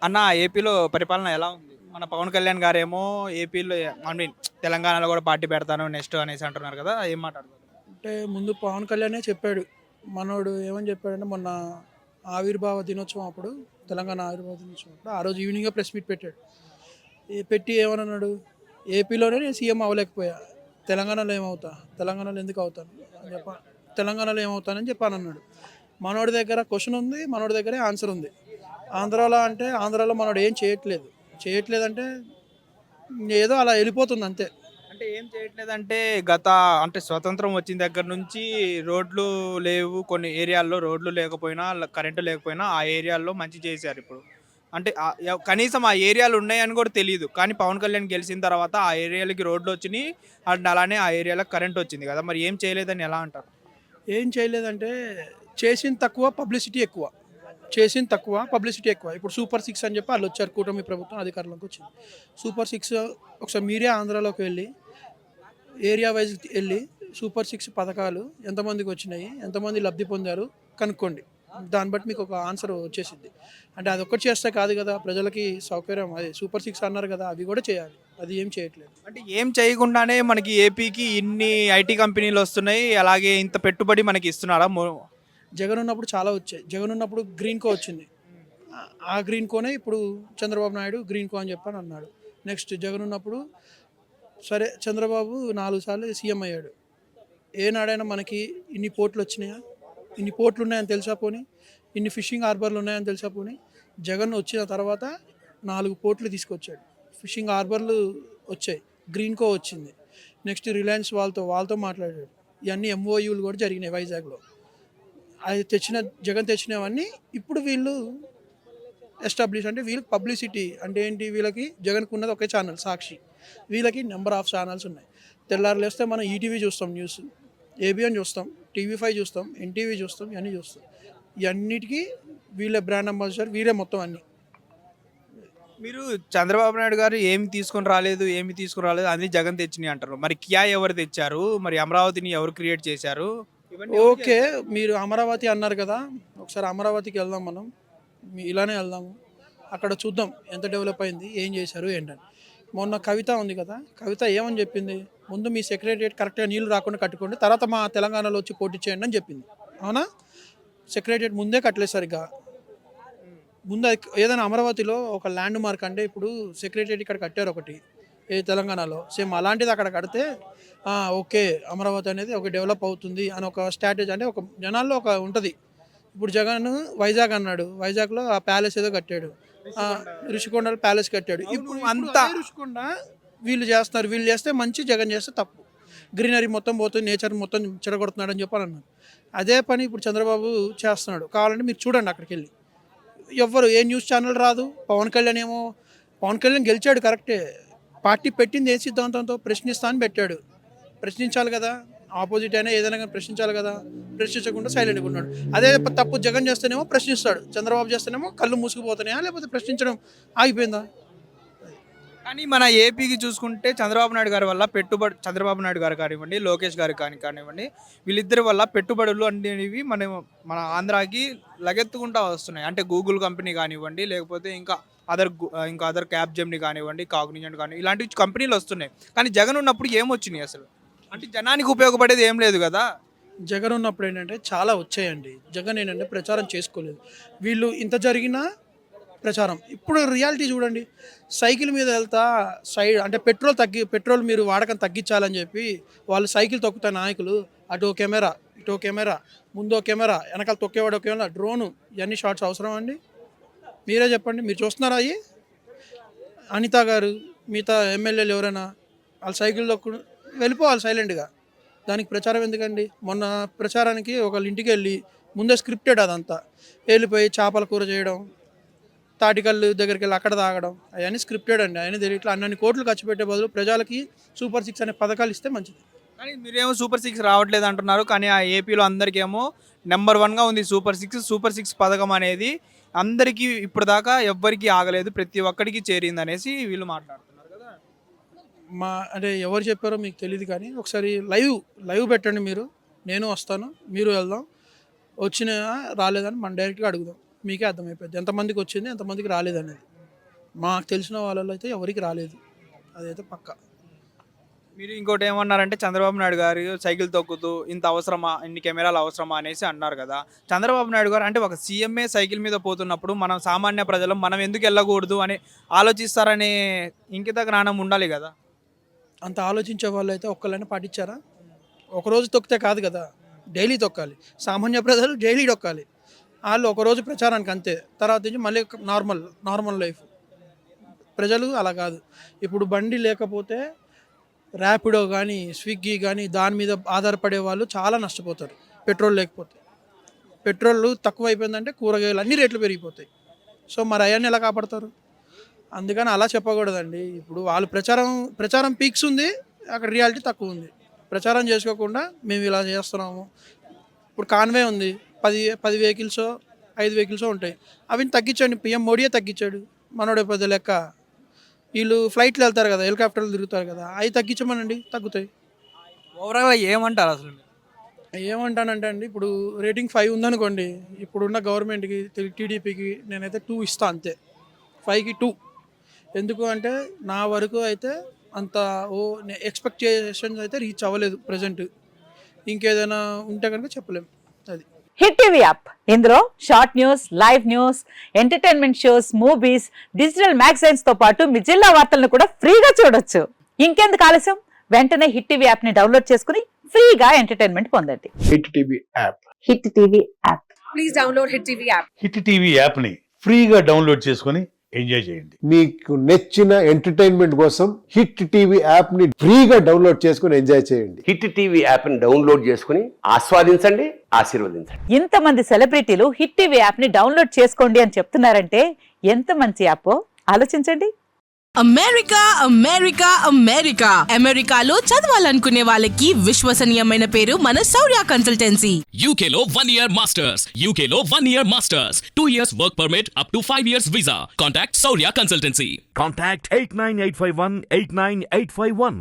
అన్న ఏపీలో పరిపాలన ఎలా ఉంది? మన పవన్ కళ్యాణ్ గారేమో ఏపీలో ఐ మీన్ తెలంగాణలో కూడా పార్టీ పెడతాను నెక్స్ట్ అనేసి అంటున్నారు కదా! ఏం మాట్లాడుతున్నారు? అంటే ముందు పవన్ కళ్యాణే చెప్పాడు. మనోడు ఏమని చెప్పాడంటే మొన్న ఆవిర్భావ దినోత్సవం అప్పుడు, తెలంగాణ ఆవిర్భావ దినోత్సవం అప్పుడు ఆ రోజు ఈవినింగే ప్రెస్ మీట్ పెట్టాడు. పెట్టి ఏమనన్నాడు, ఏపీలోనే నేను సీఎం అవ్వలేకపోయా, తెలంగాణలో ఏమవుతా, తెలంగాణలో ఎందుకు అవుతాను అని తెలంగాణలో ఏమవుతానని చెప్పానన్నాడు. మనోడి దగ్గర క్వశ్చన్ ఉంది, మనోడి దగ్గరే ఆన్సర్ ఉంది. ఆంధ్రాలో అంటే ఆంధ్రాలో మనోడు ఏం చేయట్లేదు. చేయట్లేదంటే ఏదో అలా వెళ్ళిపోతుంది అంతే. అంటే ఏం చేయట్లేదంటే గత అంటే స్వతంత్రం వచ్చిన దగ్గర నుంచి రోడ్లు లేవు. కొన్ని ఏరియాల్లో రోడ్లు లేకపోయినా, కరెంట్ లేకపోయినా ఆ ఏరియాల్లో మంచి చేశారు ఇప్పుడు. అంటే కనీసం ఆ ఏరియాలు ఉన్నాయని కూడా తెలీదు. కానీ పవన్ కళ్యాణ్ గెలిచిన తర్వాత ఆ ఏరియాలకి రోడ్లొచ్చినియి. అండ్ అలానే ఆ ఏరియాలో కరెంట్ వచ్చింది కదా! మరి ఏం చేయలేదని ఎలా అంటారు? ఏం చేయలేదంటే చేసింది తక్కువ, పబ్లిసిటీ ఎక్కువ. చేసింది తక్కువ, పబ్లిసిటీ ఎక్కువ. ఇప్పుడు సూపర్ సిక్స్ అని చెప్పి వాళ్ళు వచ్చారు, కూటమి ప్రభుత్వం అధికారంలోకి వచ్చింది. సూపర్ సిక్స్ ఒకసారి మీరే ఆంధ్రాలోకి వెళ్ళి ఏరియా వైజ్ వెళ్ళి సూపర్ సిక్స్ పథకాలు ఎంతమందికి వచ్చినాయి, ఎంతమంది లబ్ధి పొందారు కనుక్కోండి. దాన్ని బట్టి మీకు ఒక ఆన్సర్ వచ్చేసిద్ది. అంటే అదొక్కటి చేస్తే కాదు కదా, ప్రజలకి సౌకర్యం అదే సూపర్ సిక్స్ అన్నారు కదా, అవి కూడా చేయాలి. అది ఏం చేయట్లేదు. అంటే ఏం చేయకుండానే మనకి ఏపీకి ఇన్ని ఐటీ కంపెనీలొస్తున్నాయి. అలాగే ఇంత పెట్టుబడి మనకి ఇస్తున్నారా? జగన్ ఉన్నప్పుడు చాలా వచ్చాయి. జగన్ ఉన్నప్పుడు గ్రీన్ కో వచ్చింది. ఆ గ్రీన్ కోనే ఇప్పుడు చంద్రబాబు నాయుడు గ్రీన్ కో అని చెప్పని అన్నాడు. నెక్స్ట్ జగన్ ఉన్నప్పుడు సరే చంద్రబాబు 4 సార్లు సీఎం అయ్యాడు. ఏనాడైనా మనకి ఇన్ని పోర్టులు వచ్చినాయా, ఇన్ని పోర్టులు ఉన్నాయని తెలుసా పోనీ, ఇన్ని ఫిషింగ్ హార్బర్లు ఉన్నాయని తెలుసా పోనీ. జగన్ వచ్చిన తర్వాత 4 పోర్టులు తీసుకొచ్చాడు, ఫిషింగ్ హార్బర్లు వచ్చాయి, గ్రీన్ కో వచ్చింది. నెక్స్ట్ రిలయన్స్ వాళ్ళతో మాట్లాడాడు. ఇవన్నీ ఎంఓయూలు కూడా జరిగినాయి వైజాగ్లో. అది జగన్ తెచ్చినవన్నీ ఇప్పుడు వీళ్ళు ఎస్టాబ్లిష్, అంటే వీళ్ళకి పబ్లిసిటీ అంటే ఏంటి, వీళ్ళకి జగన్కు ఉన్నది ఒకే ఛానల్ సాక్షి, వీళ్ళకి నెంబర్ ఆఫ్ ఛానల్స్ ఉన్నాయి. తెల్లారు లేస్తే మనం ఈటీవీ చూస్తాం, న్యూస్, ఏబిఎన్ చూస్తాం, టీవీ5 చూస్తాం, ఎన్టీవీ చూస్తాం, ఇవన్నీ చూస్తాం. ఇవన్నిటికీ వీళ్ళే బ్రాండ్ అంబాసిడర్, వీరే మొత్తం అన్నీ. మీరు చంద్రబాబు నాయుడు గారు ఏమి తీసుకొని రాలేదు, ఏమి తీసుకురాలేదు అన్నీ జగన్ తెచ్చినియి అంటారు. మరి కియా ఎవరు తెచ్చారు? మరి అమరావతిని ఎవరు క్రియేట్ చేశారు? ఇవన్నీ ఎవరు ఓకే, చేశారు? మీరు అమరావతి అన్నారు కదా, ఒకసారి అమరావతికి వెళ్దాం మనం. ఇలానే వెళ్దాము, అక్కడ చూద్దాం ఎంత డెవలప్ అయింది, ఏం చేశారు ఏంటని. మొన్న కవిత ఉంది కదా, కవిత ఏమని చెప్పింది, ముందు మీ సెక్రటరియట్ కరెక్ట్గా నీళ్లు రాకుండా కట్టుకోండి, తర్వాత మా తెలంగాణలో వచ్చి పోటీ చేయండి అని చెప్పింది. అవునా? సెక్రటరియట్ ముందే కట్టలేదు సరిగ్గా. ముందు ఏదైనా అమరావతిలో ఒక ల్యాండ్ మార్క్ అంటే ఇప్పుడు సెక్రటరియట్ ఇక్కడ కట్టారు ఒకటి, ఏ తెలంగాణలో సేమ్ అలాంటిది అక్కడ కడితే ఓకే అమరావతి అనేది ఒక డెవలప్ అవుతుంది అని ఒక స్ట్రాటజీ, అంటే ఒక జనాల్లో ఒక ఉంటుంది. ఇప్పుడు జగన్ వైజాగ్ అన్నాడు, వైజాగ్లో ఆ ప్యాలెస్ ఏదో కట్టాడు, ఋషికొండ ప్యాలెస్ కట్టాడు. ఇప్పుడు అంతా అదే ఋషికొండ వీళ్ళు చేస్తున్నారు, వీళ్ళు చేస్తే మంచి, జగన్ చేస్తే తప్పు. గ్రీనరీ మొత్తం పోతుంది, నేచర్ మొత్తం చెడగొడుతున్నాడు అని చెప్పని అన్నారు. అదే పని ఇప్పుడు చంద్రబాబు చేస్తున్నాడు. కావాలంటే మీరు చూడండి అక్కడికి వెళ్ళి, ఎవ్వరు ఏ న్యూస్ ఛానల్ రాదు. పవన్ కళ్యాణ్ గెలిచాడు కరెక్టే, పార్టీ పెట్టింది ఏ సిద్ధాంతంతో, ప్రశ్నిస్తా అని పెట్టాడు. ప్రశ్నించాలి కదా, ఆపోజిట్ అయినా ఏదైనా కానీ ప్రశ్నించాలి కదా, ప్రశ్నించకుండా సైలెంట్గా ఉన్నాడు. అదే తప్పు జగన్ చేస్తేనేమో ప్రశ్నిస్తాడు, చంద్రబాబు చేస్తేనేమో కళ్ళు మూసుకుపోతున్నాయా లేకపోతే ప్రశ్నించడం ఆగిపోయిందా. కానీ మన ఏపీకి చూసుకుంటే చంద్రబాబు నాయుడు గారు కానివ్వండి, లోకేష్ గారు కానివ్వండి, వీళ్ళిద్దరి వల్ల పెట్టుబడులు అనేవి మన ఆంధ్రాకి లగెత్తుకుంటా వస్తున్నాయి. అంటే గూగుల్ కంపెనీ కానివ్వండి, లేకపోతే ఇంకా అదర్ క్యాబ్ జెమినీ కానివ్వండి, కాగ్నిజెంట్ కానివ్వండి, ఇలాంటి కంపెనీలు వస్తున్నాయి. కానీ జగన్ ఉన్నప్పుడు ఏమొచ్చినాయి అసలు? అంటే జనానికి ఉపయోగపడేది ఏం లేదు కదా! జగన్ ఉన్నప్పుడు ఏంటంటే చాలా వచ్చాయండి. జగన్ ఏంటంటే ప్రచారం చేసుకోలేదు. వీళ్ళు ఇంత జరిగినా ప్రచారం. ఇప్పుడు రియాలిటీ చూడండి, సైకిల్ మీద వెళ్తా సైడ్ అంటే పెట్రోల్ మీరు వాడకం తగ్గించాలని చెప్పి వాళ్ళు సైకిల్ తొక్కుతా నాయకులు, అటో కెమెరా, ఇటో కెమెరా, ముందో కెమెరా, వెనకాల తొక్కేవాడు కెమెరా, డ్రోను, ఇవన్నీ షార్ట్స్ అవసరం అండి? మీరే చెప్పండి, మీరు చూస్తున్నారా అవి? అనిత గారు, మిగతా ఎమ్మెల్యేలు ఎవరైనా వాళ్ళు సైకిల్ తొక్కు వెళ్ళిపోవాలి సైలెంట్గా. దానికి ప్రచారం ఎందుకండి? మొన్న ప్రచారానికి ఒకళ్ళ ఇంటికి వెళ్ళి ముందే స్క్రిప్టెడ్ అదంతా, వెళ్ళిపోయి చేపల కూర చేయడం, తాటికల్లు దగ్గరికి వెళ్ళి అక్కడ తాగడం, అవన్నీ స్క్రిప్టెడ్ అండి. అవన్నీ తెలియట్లా. అన్ని కోట్లు ఖర్చు పెట్టే బదులు ప్రజలకి సూపర్ సిక్స్ అనే పథకాలు ఇస్తే మంచిది. కానీ మీరేమో సూపర్ సిక్స్ రావట్లేదు అంటున్నారు. కానీ ఆ ఏపీలో అందరికేమో నెంబర్ వన్గా ఉంది సూపర్ సిక్స్ పథకం అనేది. అందరికీ ఇప్పటిదాకా ఎవ్వరికీ ఆగలేదు, ప్రతి ఒక్కడికి చేరింది అనేసి వీళ్ళు మాట్లాడుతున్నారు కదా! అంటే ఎవరు చెప్పారో మీకు తెలియదు కానీ ఒకసారి లైవ్ పెట్టండి మీరు, నేను వస్తాను, మీరు వెళ్దాం. వచ్చినా రాలేదని మనం డైరెక్ట్గా అడుగుదాం, మీకే అర్థమైపోద్ది ఎంతమందికి వచ్చింది, ఎంతమందికి రాలేదనేది. మాకు తెలిసిన వాళ్ళలో అయితే ఎవరికి రాలేదు, అదైతే పక్కా. మీరు ఇంకోటి ఏమన్నారంటే చంద్రబాబు నాయుడు గారు సైకిల్ తొక్కుతూ ఇంత అవసరమా, ఇన్ని కెమెరాలు అవసరమా అనేసి అన్నారు కదా. చంద్రబాబు నాయుడు గారు అంటే ఒక సీఎంఏ సైకిల్ మీద పోతున్నప్పుడు మనం సామాన్య ప్రజలు మనం ఎందుకు వెళ్ళకూడదు అని ఆలోచిస్తారనే ఇంకిత జ్ఞానం ఉండాలి కదా. అంత ఆలోచించే వాళ్ళు అయితే ఒక్కళ్ళైనా పాటించారా? ఒకరోజు తొక్కితే కాదు కదా, డైలీ తొక్కాలి. సామాన్య ప్రజలు డైలీ తొక్కాలి. వాళ్ళు ఒకరోజు ప్రచారానికి అంతే, తర్వాత నుంచి మళ్ళీ నార్మల్ లైఫ్. ప్రజలు అలా కాదు. ఇప్పుడు బండి లేకపోతే ర్యాపిడో కానీ స్విగ్గీ కానీ దాని మీద ఆధారపడే వాళ్ళు చాలా నష్టపోతారు. పెట్రోల్ లేకపోతే, పెట్రోల్ తక్కువ అయిపోయిందంటే కూరగాయలు అన్ని రేట్లు పెరిగిపోతాయి. సో మరి అవన్నీ ఎలా కాపాడతారు? అందుకని అలా చెప్పకూడదండి. ఇప్పుడు వాళ్ళు ప్రచారం పీక్స్ ఉంది, అక్కడ రియాలిటీ తక్కువ ఉంది. ప్రచారం చేసుకోకుండా మేము ఇలా చేస్తున్నాము. ఇప్పుడు కాన్వే ఉంది, 10 వెహికల్స్ 5 వెహికల్స్ ఉంటాయి, అవి తగ్గించండి. పిఎం మోడీయే తగ్గించాడు, మనోడే పెద్ద లెక్క. వీళ్ళు ఫ్లైట్లు వెళ్తారు కదా, హెలికాప్టర్లు తిరుగుతారు కదా, అవి తగ్గించమనండి, తగ్గుతాయి. ఓవరాల్గా ఏమంటారు అసలు మీరు? ఏమంటానంటే అండి, ఇప్పుడు రేటింగ్ 5 ఉందనుకోండి, ఇప్పుడున్న గవర్నమెంట్కి టీడీపీకి నేనైతే 2 ఇస్తాను అంతే. 5కి 2. ఎందుకు అంటే నా వరకు అయితే అంత ఎక్స్పెక్టేషన్స్ అయితే రీచ్ అవ్వలేదు ప్రజెంట్. ఇంకేదైనా ఉంటే కనుక చెప్పలేము. అది హిట్ టీవీ యాప్, ఇందులో short news, live news, entertainment shows, movies, digital magazines తో పాటు మీ జిల్లా వార్తలను కూడా ఫ్రీగా చూడొచ్చు. ఇంకెందుకు ఆలస్యం, వెంటనే హిట్ టీవీ యాప్ ని డౌన్లోడ్ చేసుకుని ఫ్రీగా ఎంటర్టైన్మెంట్ పొందండి. Hit TV app. Hit TV app. Please download Hit TV app. Hit TV యాప్ని ఫ్రీగా డౌన్లోడ్ చేసుకొని ఎంజాయ్ చేయండి. మీకు నచ్చిన ఎంటర్టైన్మెంట్ కోసం హిట్ టీవీ యాప్ ని ఫ్రీగా డౌన్లోడ్ చేసుకుని ఎంజాయ్ చేయండి. హిట్ టీవీ యాప్ని డౌన్లోడ్ చేసుకుని ఆస్వాదించండి, ఆశీర్వదించండి. ఇంతమంది సెలబ్రిటీలు హిట్ టీవీ యాప్ ని డౌన్లోడ్ చేసుకోండి అని చెప్తున్నారంటే ఎంత మంచి యాప్ ఆలోచించండి. అమెరికా అమెరికా అమెరికా అమెరికాలో చదవాలనుకునే వాళ్ళకి విశ్వసనీయమైన పేరు మన శౌర్య కన్సల్టెన్సీ. UK లో 1 year masters, UK లో 1 year masters, 2 years work permit up to 5 years visa. Contact Saurya Consultancy. Contact 89851 89851.